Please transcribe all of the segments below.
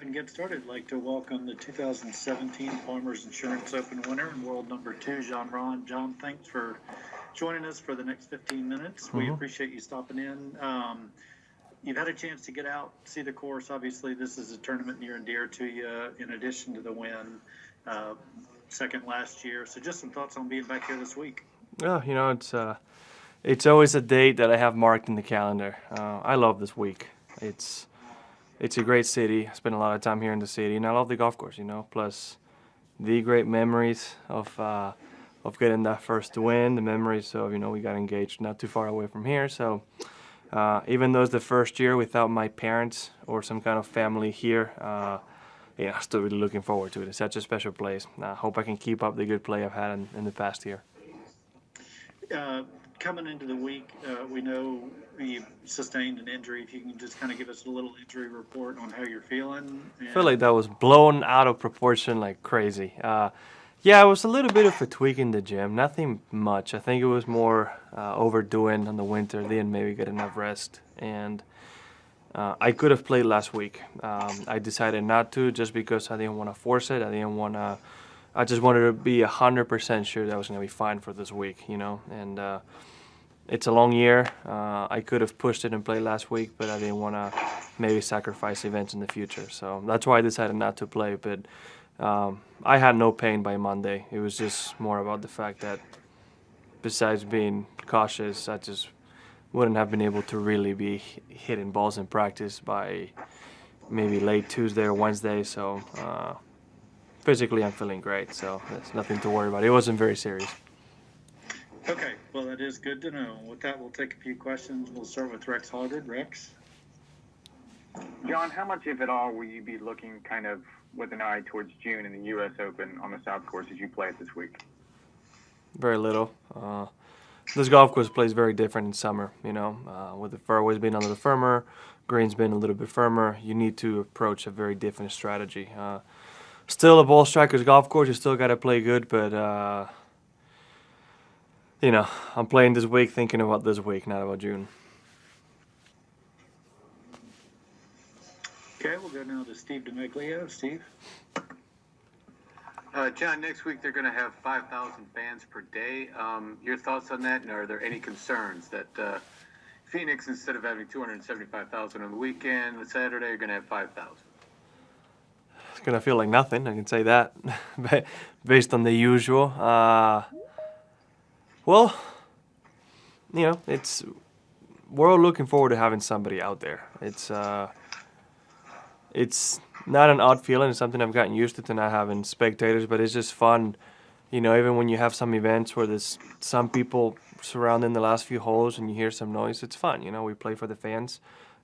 and get started, I'd like to welcome the 2017 Farmers Insurance Open winner and world number 2, Jon Rahm. Jon, thanks for joining us for the next 15 minutes. We appreciate you stopping in. You've had a chance to get out, see the course. Obviously, this is a tournament near and dear to you, in addition to the win, second last year. So just some thoughts on being back here this week. Oh, it's always a date that I have marked in the calendar. I love this week. It's a great city. I spend a lot of time here in the city, and I love the golf course. Plus the great memories of getting that first win, the memories of we got engaged not too far away from here. So even though it's the first year without my parents or some kind of family here, I'm still really looking forward to it. It's such a special place. I hope I can keep up the good play I've had in the past year. Coming into the week, we know you sustained an injury. If you can just kind of give us a little injury report on how you're feeling. I feel like that was blown out of proportion like crazy. Yeah, it was a little bit of a tweak in the gym. Nothing much. I think it was more overdoing on the winter. Didn't maybe get enough rest. And I could have played last week. I decided not to just because I didn't want to force it. I just wanted to be 100% sure that I was going to be fine for this week, And it's a long year. I could have pushed it and played last week, but I didn't want to maybe sacrifice events in the future. So that's why I decided not to play. But I had no pain by Monday. It was just more about the fact that besides being cautious, I just wouldn't have been able to really be hitting balls in practice by maybe late Tuesday or Wednesday. So physically, I'm feeling great. So there's nothing to worry about. It wasn't very serious. Okay, well, that is good to know. With that, we'll take a few questions. We'll start with Rex Hoggard. Rex? Jon, how much, if at all, will you be looking kind of with an eye towards June in the U.S. Open on the South Course as you play it this week? Very little. This golf course plays very different in summer, with the fairways being a little firmer, greens being a little bit firmer. You need to approach a very different strategy. Still a ball striker's golf course. You still got to play good, but I'm playing this week thinking about this week, not about June. Okay, we'll go now to Steve DeMeglio. Steve? Jon, next week they're going to have 5,000 fans per day. Your thoughts on that, and are there any concerns that Phoenix, instead of having 275,000 on the weekend, the Saturday, are going to have 5,000? It's going to feel like nothing, I can say that, based on the usual. Well, we're all looking forward to having somebody out there. It's not an odd feeling. It's something I've gotten used to not having spectators, but it's just fun. Even when you have some events where there's some people surrounding the last few holes and you hear some noise, it's fun. We play for the fans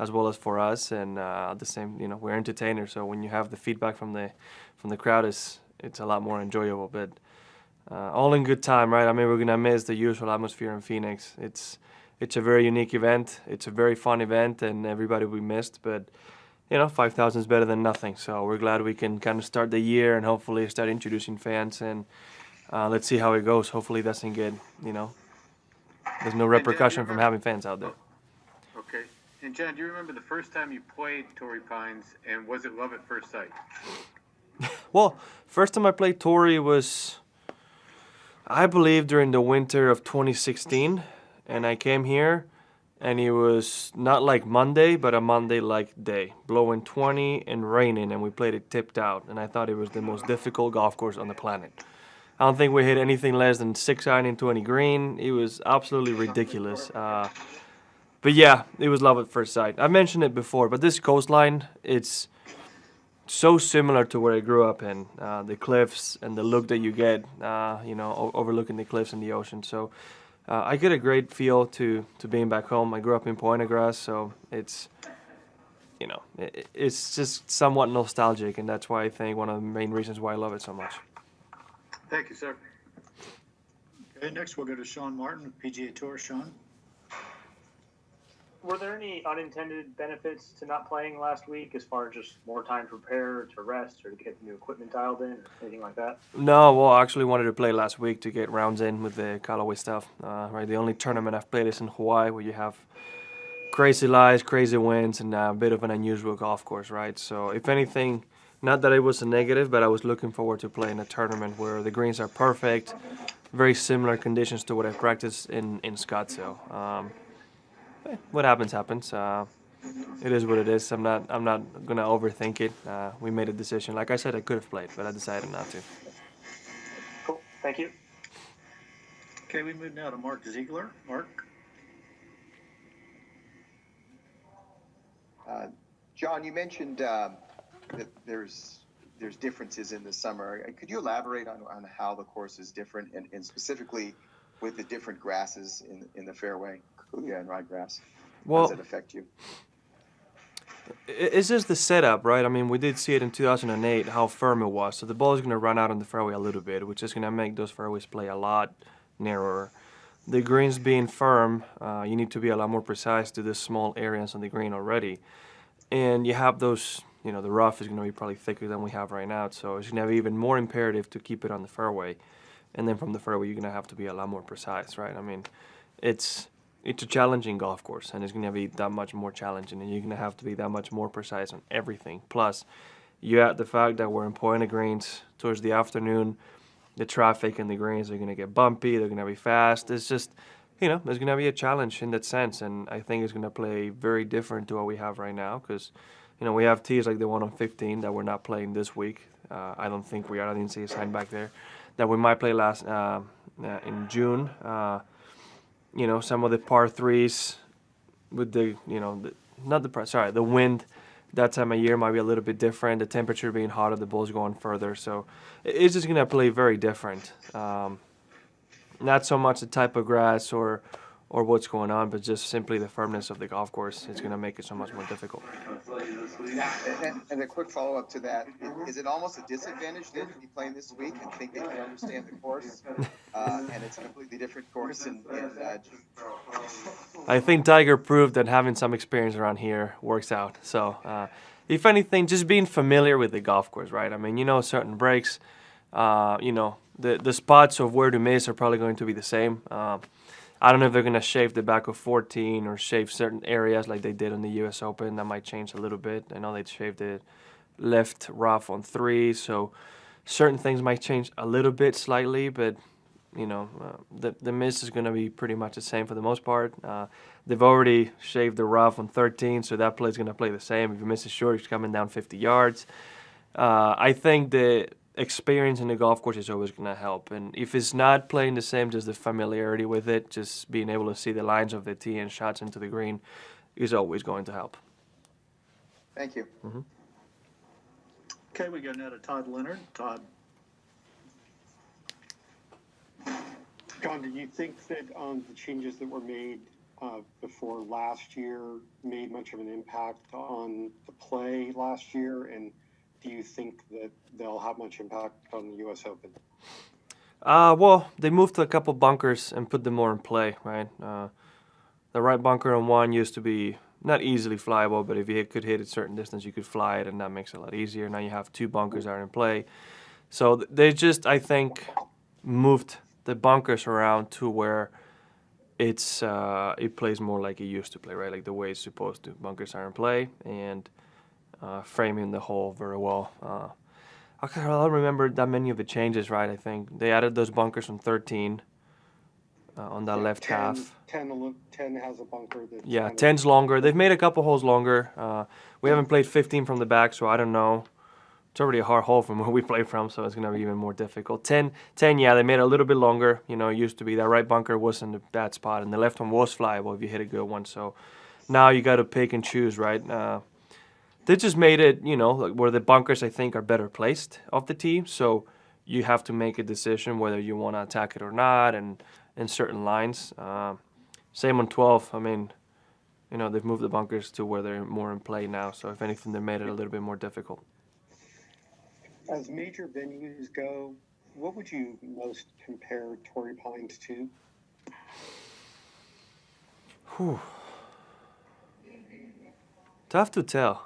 as well as for us, and the same. We're entertainers. So when you have the feedback from the crowd, it's a lot more enjoyable. But all in good time, right? I mean, we're gonna miss the usual atmosphere in Phoenix. It's a very unique event. It's a very fun event, and everybody we missed, but. 5,000 is better than nothing. So we're glad we can kind of start the year and hopefully start introducing fans. And let's see how it goes. Hopefully it doesn't get, there's no repercussion from having fans out there. Okay. And Jon, do you remember the first time you played Torrey Pines, and was it love at first sight? Well, first time I played Torrey was, I believe, during the winter of 2016. And I came here. And it was not like Monday, but a Monday-like day, blowing 20 and raining, and we played it tipped out. And I thought it was the most difficult golf course on the planet. I don't think we hit anything less than 6-iron into any green. It was absolutely ridiculous. But yeah, it was love at first sight. I mentioned it before, but this coastline, it's so similar to where I grew up in. The cliffs and the look that you get, overlooking the cliffs and the ocean. So. I get a great feel to being back home. I grew up in Pointe-à-Grasse, so it's just somewhat nostalgic, and that's why I think one of the main reasons why I love it so much. Thank you, sir. Okay, next we'll go to Sean Martin with PGA Tour. Sean? Were there any unintended benefits to not playing last week as far as just more time to prepare, to rest, or to get the new equipment dialed in, or anything like that? No, well, I actually wanted to play last week to get rounds in with the Callaway stuff. Right, the only tournament I've played is in Hawaii, where you have crazy lies, crazy winds, and a bit of an unusual golf course, right? So if anything, not that it was a negative, but I was looking forward to playing a tournament where the greens are perfect, very similar conditions to what I practiced in Scottsdale. What happens happens. It is what it is. I'm not gonna overthink it. We made a decision. Like I said, I could have played, but I decided not to. Cool. Thank you. Okay, we move now to Mark Ziegler. Mark? John, you mentioned that there's differences in the summer. Could you elaborate on how the course is different, and specifically with the different grasses in the fairway, Kuga and ryegrass? How does it affect you? It's just the setup, right? I mean, we did see it in 2008, how firm it was. So the ball is going to run out on the fairway a little bit, which is going to make those fairways play a lot narrower. The greens being firm, you need to be a lot more precise to the small areas on the green already. And you have those, the rough is going to be probably thicker than we have right now. So it's going to be even more imperative to keep it on the fairway. And then from the fairway, you're going to have to be a lot more precise, right? I mean, it's a challenging golf course, and it's going to be that much more challenging, and you're going to have to be that much more precise on everything. Plus, you add the fact that we're in Point of Greens towards the afternoon, the traffic and the greens are going to get bumpy, they're going to be fast. It's just, there's going to be a challenge in that sense, and I think it's going to play very different to what we have right now because, we have tees like the one on 15 that we're not playing this week. I don't think we are. I didn't see a sign back there. That we might play in June. Some of the par threes with the wind that time of year might be a little bit different. The temperature being hotter, the ball's going further. So it's just going to play very different. Not so much the type of grass or what's going on, but just simply the firmness of the golf course. It's going to make it so much more difficult. And a quick follow-up to that, is it almost a disadvantage then to be playing this week and think that you understand the course, and it's a completely different course? I think Tiger proved that having some experience around here works out. So, if anything, just being familiar with the golf course, right? I mean, certain breaks, the spots of where to miss are probably going to be the same. I don't know if they're going to shave the back of 14 or shave certain areas like they did in the U.S. Open. That might change a little bit. I know they shaved the left rough on 3, so certain things might change a little bit slightly, but, the miss is going to be pretty much the same for the most part. They've already shaved the rough on 13, so that play is going to play the same. If you miss it short, you're coming down 50 yards. I think the experience in the golf course is always going to help, and if it's not playing the same, just the familiarity with it, just being able to see the lines of the tee and shots into the green is always going to help. Thank you. Mm-hmm. Okay, we go now to Todd Leonard. Todd. John, do you think that the changes that were made before last year made much of an impact on the play last year, and do you think that they'll have much impact on the U.S. Open? Well, they moved to a couple bunkers and put them more in play, right? The right bunker on 1 used to be not easily flyable, but if you could hit a certain distance, you could fly it, and that makes it a lot easier. Now you have 2 bunkers that are in play. So they just, I think, moved the bunkers around to where it plays more like it used to play, right? Like the way it's supposed to. Bunkers are in play, and framing the hole very well. I don't remember that many of the changes, right? I think they added those bunkers on 13 on that left 10, half. 10 has a bunker. That's 10's longer. They've made a couple holes longer. We haven't played 15 from the back, so I don't know. It's already a hard hole from where we play from, so it's going to be even more difficult. 10, yeah, they made it a little bit longer. It used to be that right bunker was in the bad spot, and the left one was flyable if you hit a good one. So now you got to pick and choose, right? They just made it, where the bunkers, I think, are better placed off the tee. So you have to make a decision whether you want to attack it or not, and in certain lines. Same on 12. I mean, they've moved the bunkers to where they're more in play now. So if anything, they made it a little bit more difficult. As major venues go, what would you most compare Torrey Pines to? Whew. Tough to tell.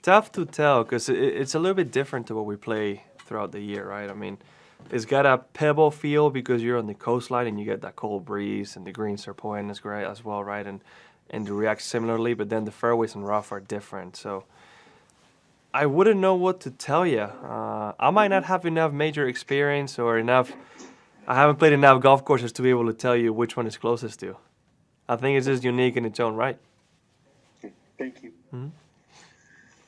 Tough to tell because it's a little bit different to what we play throughout the year, right? I mean, it's got a pebble feel because you're on the coastline and you get that cold breeze, and the greens are pointing as great as well, right? And and they react similarly, but then the fairways and rough are different. So I wouldn't know what to tell you. I might not have enough major experience or enough. I haven't played enough golf courses to be able to tell you which one is closest to. I think it's just unique in its own right. Okay, thank you.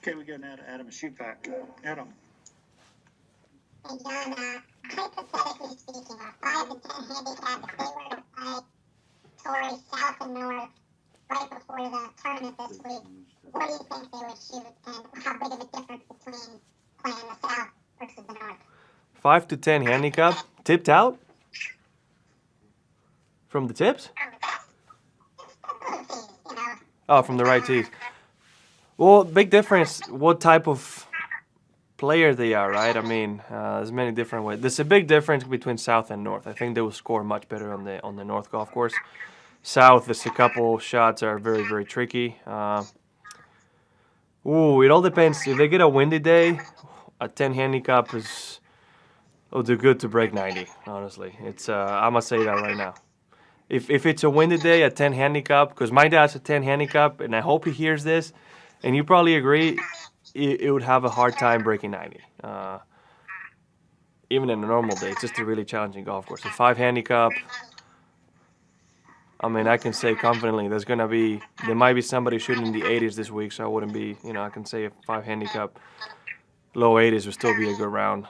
Okay, we got now to Adam Shupak. Adam. Hey, John, hypothetically speaking, a 5 to 10 handicap, if they were to play Torrey South and North right before the tournament this week, what do you think they would shoot, and how big of a difference between playing the South versus the North? 5 to 10 handicap, tipped out from the tips? You know, Oh, from the right tees. Well, big difference. What type of player they are, right? I mean, there's many different ways. There's a big difference between South and North. I think they will score much better on the North golf course. South, there's a couple shots are very, very tricky. It all depends. If they get a windy day, a 10 handicap will do good to break 90. Honestly, it's I'm gonna say that right now. If it's a windy day, a 10 handicap, because my dad's a 10 handicap, and I hope he hears this, and you probably agree, it would have a hard time breaking 90. Even in a normal day, it's just a really challenging golf course. A 5 handicap, I mean, I can say confidently there might be somebody shooting in the 80s this week, so I wouldn't be, I can say a 5 handicap, low 80s would still be a good round.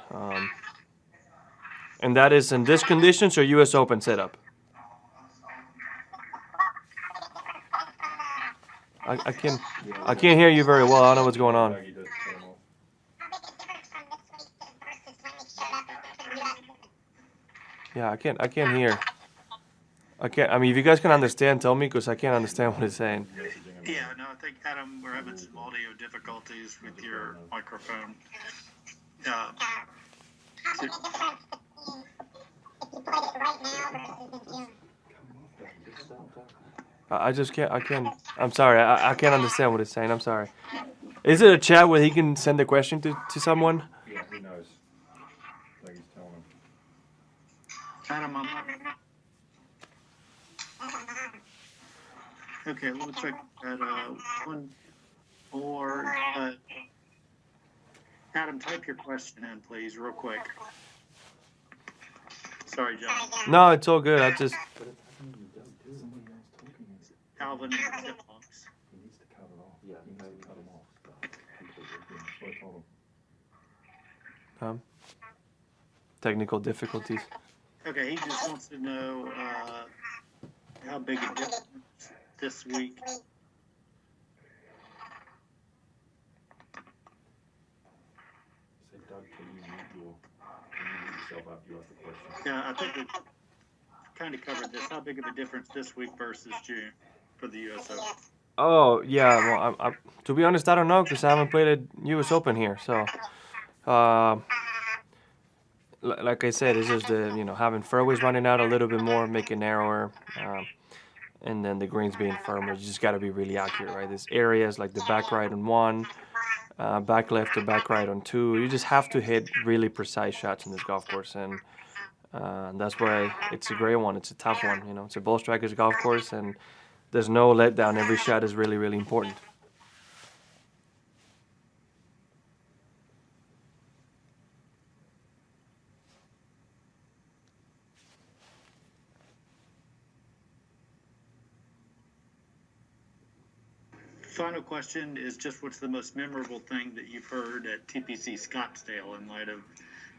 And that is in this conditions or U.S. Open setup? I can't hear you very well. I don't know what's going on. how big a difference from this week versus when they showed up in the U.S. Yeah, I can't hear. I mean, if you guys can understand, tell me, because I can't understand what it's saying. Yeah, no, I think, Adam, we're having some audio difficulties with your microphone. How big a difference between if you played it right now versus in June? I just can't. I'm sorry. I can't understand what it's saying. I'm sorry. Is it a chat where he can send a question to someone? Yeah, he knows. Like he's telling him. Adam, I'm not. Okay, let me check at one more. Adam, type your question in, please, real quick. Sorry, John. No, it's all good. I just. Alvin and Chipmunks. He needs to cut it off. Yeah, he needs to cut him off. That's what I told him. Technical difficulties. Okay, he just wants to know how big a difference this week. Say, Doug, can you mute yourself after you ask the question? Yeah, I think we kind of covered this. How big of a difference this week versus June for the U.S. Open? Oh yeah. Well, to be honest, I don't know because I haven't played a U.S. Open here. So, like I said, it's just having fairways running out a little bit more, make it narrower, and then the greens being firmer. You just got to be really accurate, right? There's areas like the back right on 1, back left to back right on 2. You just have to hit really precise shots in this golf course, and that's why it's a great one. It's a tough one. It's a ball striker's golf course, and there's no letdown. Every shot is really, really important. Final question is just what's the most memorable thing that you've heard at TPC Scottsdale in light of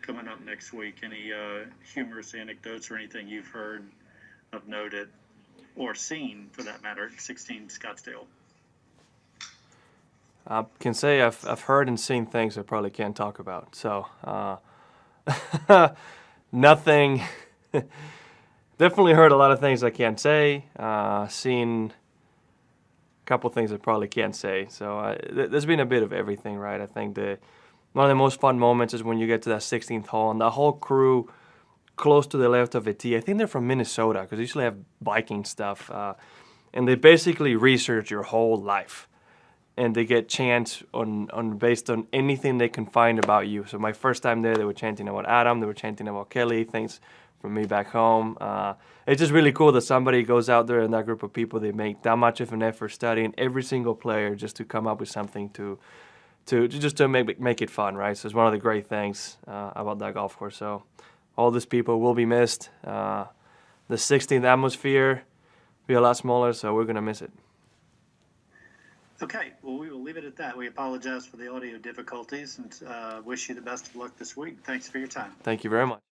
coming up next week? Any humorous anecdotes or anything you've heard of noted or seen, for that matter, at 16 Scottsdale? I can say I've heard and seen things I probably can't talk about. So nothing. Definitely heard a lot of things I can't say. Seen a couple things I probably can't say. So there's been a bit of everything, right? I think one of the most fun moments is when you get to that 16th hole and the whole crew close to the left of the tee. I think they're from Minnesota because they usually have biking stuff. And they basically research your whole life. And they get chants on based on anything they can find about you. So my first time there, they were chanting about Adam, they were chanting about Kelly, things from me back home. It's just really cool that somebody goes out there and that group of people, they make that much of an effort studying every single player just to come up with something to make it fun, right? So it's one of the great things about that golf course. So all these people will be missed. The 16th atmosphere be a lot smaller, so we're gonna miss it. Okay, well, we will leave it at that. We apologize for the audio difficulties and wish you the best of luck this week. Thanks for your time. Thank you very much.